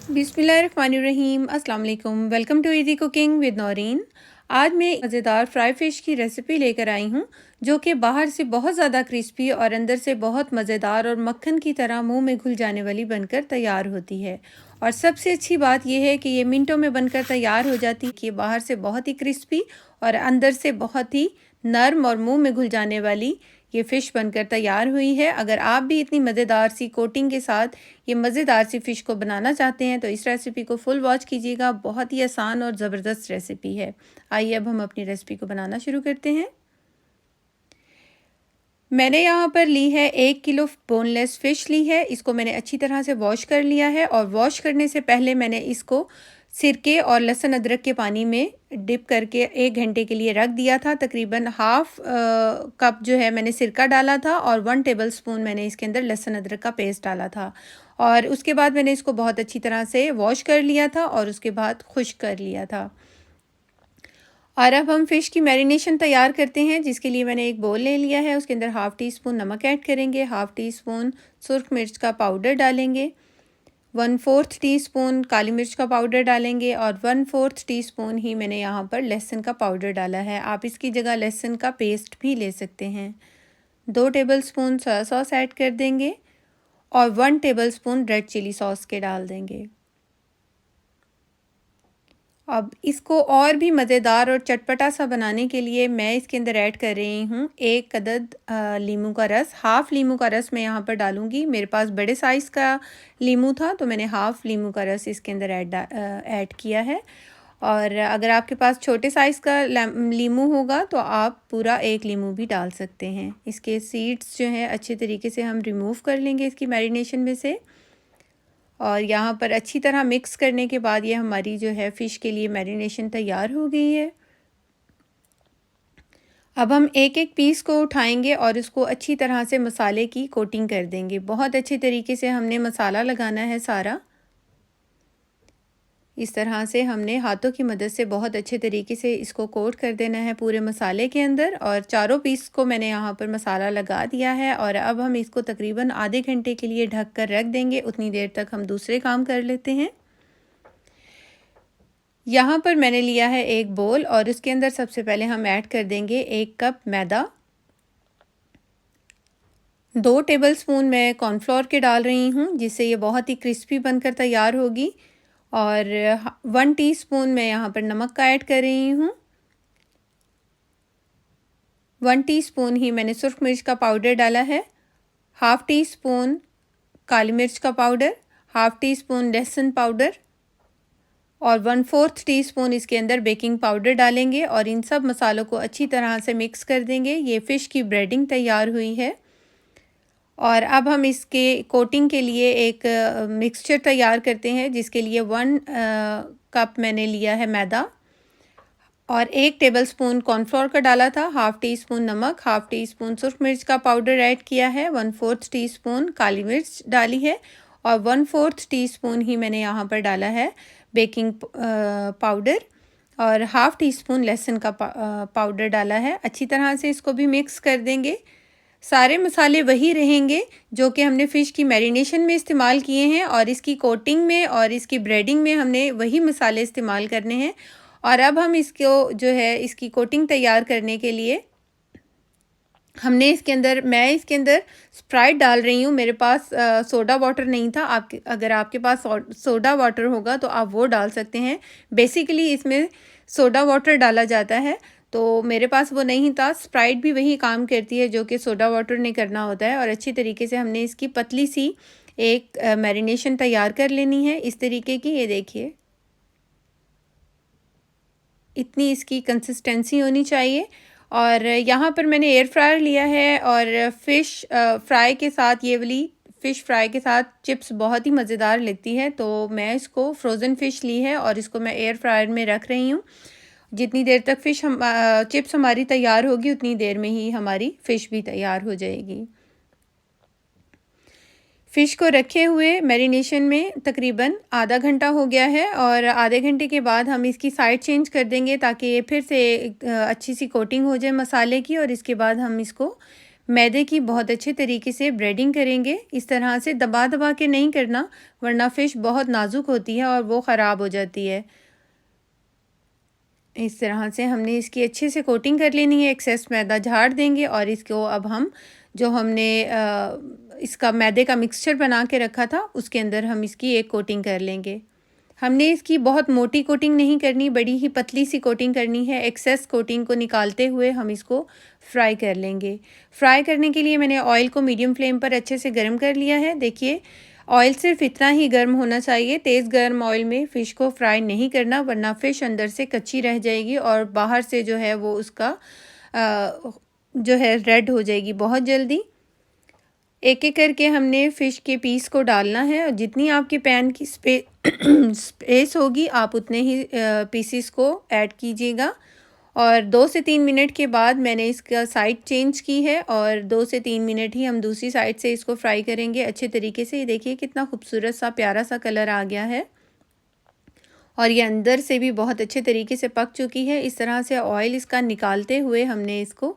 बिस्मिल्लाहिर्रहमानिर्रहीम अस्सलाम वालेकुम। Welcome to easy cooking with Naureen. आज मैं मज़ेदार फ्राई फ़िश की रेसिपी लेकर आई हूँ जो कि बाहर से बहुत ज़्यादा क्रिस्पी और अंदर से बहुत मज़ेदार और मक्खन की तरह मुंह में घुल जाने वाली बनकर तैयार होती है। और सबसे अच्छी बात यह है कि ये मिनटों में बनकर तैयार हो जाती है कि बाहर से बहुत ही क्रिस्पी और अंदर से बहुत ही नर्म और मुंह में घुल जाने वाली ये फ़िश बनकर तैयार हुई है। अगर आप भी इतनी मज़ेदार सी कोटिंग के साथ ये मज़ेदार सी फ़िश को बनाना चाहते हैं तो इस रेसिपी को फुल वॉच कीजिएगा। बहुत ही आसान और ज़बरदस्त रेसिपी है। आइए अब हम अपनी रेसिपी को बनाना शुरू करते हैं। मैंने यहाँ पर ली है 1 किलो बोनलेस फ़िश ली है। इसको मैंने अच्छी तरह से वॉश कर लिया है और वॉश करने से पहले मैंने इसको सिरके और लहसुन अदरक के पानी में डिप करके 1 घंटे के लिए रख दिया था। तकरीबन हाफ़ कप जो है मैंने सिरका डाला था और 1 टेबलस्पून मैंने इसके अंदर लहसुन अदरक का पेस्ट डाला था। और उसके बाद मैंने इसको बहुत अच्छी तरह से वॉश कर लिया था और उसके बाद खुश्क कर लिया था। और अब हम फ़िश की मैरिनेशन तैयार करते हैं, जिसके लिए मैंने एक बोल ले लिया है। उसके अंदर हाफ़ टी स्पून नमक ऐड करेंगे, हाफ़ टी स्पून सुर्ख मिर्च का पाउडर डालेंगे, 1/4 टीस्पून काली मिर्च का पाउडर डालेंगे और 1/4 टीस्पून ही मैंने यहाँ पर लहसुन का पाउडर डाला है। आप इसकी जगह लहसुन का पेस्ट भी ले सकते हैं। 2 टेबलस्पून सोया सॉस ऐड कर देंगे और 1 टेबलस्पून रेड चिली सॉस के डाल देंगे। अब इसको और भी मज़ेदार और चटपटा सा बनाने के लिए मैं इसके अंदर ऐड कर रही हूँ 1 अदद लीमू का रस। हाफ़ लीमू का रस मैं यहाँ पर डालूँगी। मेरे पास बड़े साइज़ का लीमू था तो मैंने हाफ़ लीमू का रस इसके अंदर ऐड किया है। और अगर आपके पास छोटे साइज़ का लीमू होगा तो आप पूरा 1 लीमू भी डाल सकते हैं। इसके सीड्स जो हैं अच्छे तरीके से हम रिमूव कर लेंगे इसकी मैरिनेशन में से। और यहाँ पर अच्छी तरह मिक्स करने के बाद ये हमारी जो है फ़िश के लिए मैरिनेशन तैयार हो गई है। अब हम एक एक पीस को उठाएंगे और इसको अच्छी तरह से मसाले की कोटिंग कर देंगे। बहुत अच्छे तरीके से हमने मसाला लगाना है सारा। इस तरह से हमने हाथों की मदद से बहुत अच्छे तरीके से इसको कोट कर देना है पूरे मसाले के अंदर। और चारों पीस को मैंने यहाँ पर मसाला लगा दिया है और अब हम इसको तकरीबन आधे घंटे के लिए ढक कर रख देंगे। उतनी देर तक हम दूसरे काम कर लेते हैं। यहाँ पर मैंने लिया है एक बोल और इसके अंदर सबसे पहले हम ऐड कर देंगे 1 कप मैदा। 2 टेबलस्पून मैं कॉर्नफ्लोर के डाल रही हूँ, जिससे ये बहुत ही क्रिस्पी बनकर तैयार होगी। और 1 टीस्पून मैं यहाँ पर नमक का ऐड कर रही हूँ। 1 टीस्पून ही मैंने सुर्ख मिर्च का पाउडर डाला है। हाफ़ टी स्पून काली मिर्च का पाउडर, हाफ़ टी स्पून लहसुन पाउडर और 1/4 टीस्पून इसके अंदर बेकिंग पाउडर डालेंगे और इन सब मसालों को अच्छी तरह से मिक्स कर देंगे। ये फ़िश की ब्रेडिंग तैयार हुई है। और अब हम इसके कोटिंग के लिए एक मिक्सचर तैयार करते हैं, जिसके लिए 1 कप मैंने लिया है मैदा और 1 टेबलस्पून कॉर्नफ्लोर का डाला था, हाफ़ टी स्पून नमक, हाफ़ टी स्पून सुर्ख मिर्च का पाउडर ऐड किया है, 1/4 टीस्पून काली मिर्च डाली है और 1/4 टीस्पून ही मैंने यहाँ पर डाला है बेकिंग पाउडर और हाफ़ टी स्पून लहसुन का पाउडर डाला है। अच्छी तरह से इसको भी मिक्स कर देंगे। सारे मसाले वही रहेंगे जो कि हमने फ़िश की मैरिनेशन में इस्तेमाल किए हैं और इसकी कोटिंग में और इसकी ब्रेडिंग में हमने वही मसाले इस्तेमाल करने हैं। और अब हम इसको जो है इसकी कोटिंग तैयार करने के लिए मैं इसके अंदर स्प्राइट डाल रही हूँ। मेरे पास सोडा वाटर नहीं था। अगर आपके पास सोडा वाटर होगा तो आप वो डाल सकते हैं। बेसिकली इसमें सोडा वाटर डाला जाता है, तो मेरे पास वो नहीं था। स्प्राइट भी वही काम करती है जो कि सोडा वाटर ने करना होता है। और अच्छी तरीके से हमने इसकी पतली सी एक मैरिनेशन तैयार कर लेनी है इस तरीके की। ये देखिए, इतनी इसकी कंसिस्टेंसी होनी चाहिए। और यहाँ पर मैंने एयर फ्रायर लिया है और फ़िश फ्राई के साथ ये वाली फ़िश फ्राई के साथ चिप्स बहुत ही मज़ेदार लगती है, तो मैं इसको फ्रोज़न फ़िश ली है और इसको मैं एयर फ्रायर में रख रही हूँ। जितनी देर तक चिप्स हमारी तैयार होगी उतनी देर में ही हमारी फ़िश भी तैयार हो जाएगी। फ़िश को रखे हुए मैरिनेशन में तकरीबन आधा घंटा हो गया है और आधे घंटे के बाद हम इसकी साइड चेंज कर देंगे ताकि ये फिर से अच्छी सी कोटिंग हो जाए मसाले की। और इसके बाद हम इसको मैदे की बहुत अच्छे तरीके से ब्रेडिंग करेंगे। इस तरह से दबा दबा के नहीं करना, वरना फ़िश बहुत नाजुक होती है और वो ख़राब हो जाती है। इस तरह से हमने इसकी अच्छे से कोटिंग कर लेनी है। एक्सेस मैदा झाड़ देंगे और इसको अब हम जो हमने इसका मैदे का मिक्सचर बना के रखा था उसके अंदर हम इसकी एक कोटिंग कर लेंगे। हमने इसकी बहुत मोटी कोटिंग नहीं करनी, बड़ी ही पतली सी कोटिंग करनी है। एक्सेस कोटिंग को निकालते हुए हम इसको फ्राई कर लेंगे। फ्राई करने के लिए मैंने ऑयल को मीडियम फ्लेम पर अच्छे से गर्म कर लिया है। देखिए, ऑयल सिर्फ इतना ही गर्म होना चाहिए। तेज़ गर्म ऑयल में फ़िश को फ्राई नहीं करना, वरना फ़िश अंदर से कच्ची रह जाएगी और बाहर से जो है वो उसका जो है रेड हो जाएगी बहुत जल्दी। एक एक करके हमने फ़िश के पीस को डालना है और जितनी आपके पैन की स्पेस होगी आप उतने ही पीसीस को ऐड कीजिएगा। और 2 से 3 मिनट के बाद मैंने इसका साइड चेंज की है और 2 से 3 मिनट ही हम दूसरी साइड से इसको फ्राई करेंगे अच्छे तरीके से। ये देखिए कितना खूबसूरत सा प्यारा सा कलर आ गया है और ये अंदर से भी बहुत अच्छे तरीके से पक चुकी है। इस तरह से ऑयल इसका निकालते हुए हमने इसको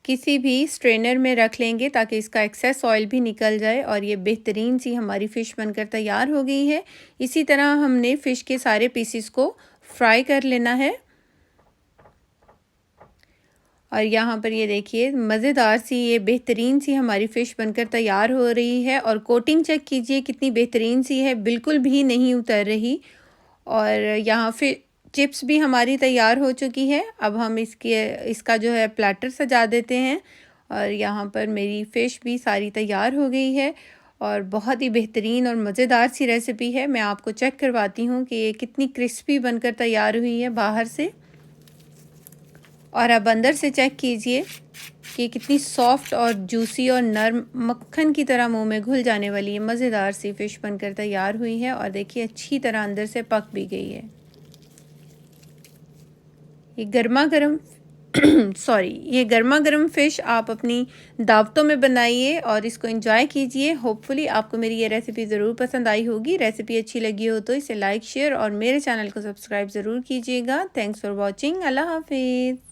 किसी भी स्ट्रेनर में रख लेंगे ताकि इसका एक्सेस ऑयल भी निकल जाए और ये बेहतरीन सी हमारी फ़िश बनकर तैयार हो गई है। इसी तरह हमने फ़िश के सारे पीसेस को फ्राई कर लेना है। और यहाँ पर ये देखिए मज़ेदार सी ये बेहतरीन सी हमारी फ़िश बनकर तैयार हो रही है और कोटिंग चेक कीजिए कितनी बेहतरीन सी है, बिल्कुल भी नहीं उतर रही। और यहाँ फिर चिप्स भी हमारी तैयार हो चुकी है। अब हम इसका जो है प्लेटर सजा देते हैं और यहाँ पर मेरी फ़िश भी सारी तैयार हो गई है और बहुत ही बेहतरीन और मज़ेदार सी रेसिपी है। मैं आपको चेक करवाती हूँ कि ये कितनी क्रिस्पी बनकर तैयार हुई है बाहर से और अब अंदर से चेक कीजिए कि कितनी सॉफ्ट और जूसी और नरम मक्खन की तरह मुंह में घुल जाने वाली ये मज़ेदार सी फ़िश बनकर तैयार हुई है और देखिए अच्छी तरह अंदर से पक भी गई है। ये गर्मा गर्म ये गर्मा गर्म फ़िश आप अपनी दावतों में बनाइए और इसको एंजॉय कीजिए। होपफुली आपको मेरी ये रेसिपी ज़रूर पसंद आई होगी। रेसिपी अच्छी लगी हो तो इसे लाइक शेयर और मेरे चैनल को सब्सक्राइब ज़रूर कीजिएगा। Thanks for watching. अल्लाह हाफिज़।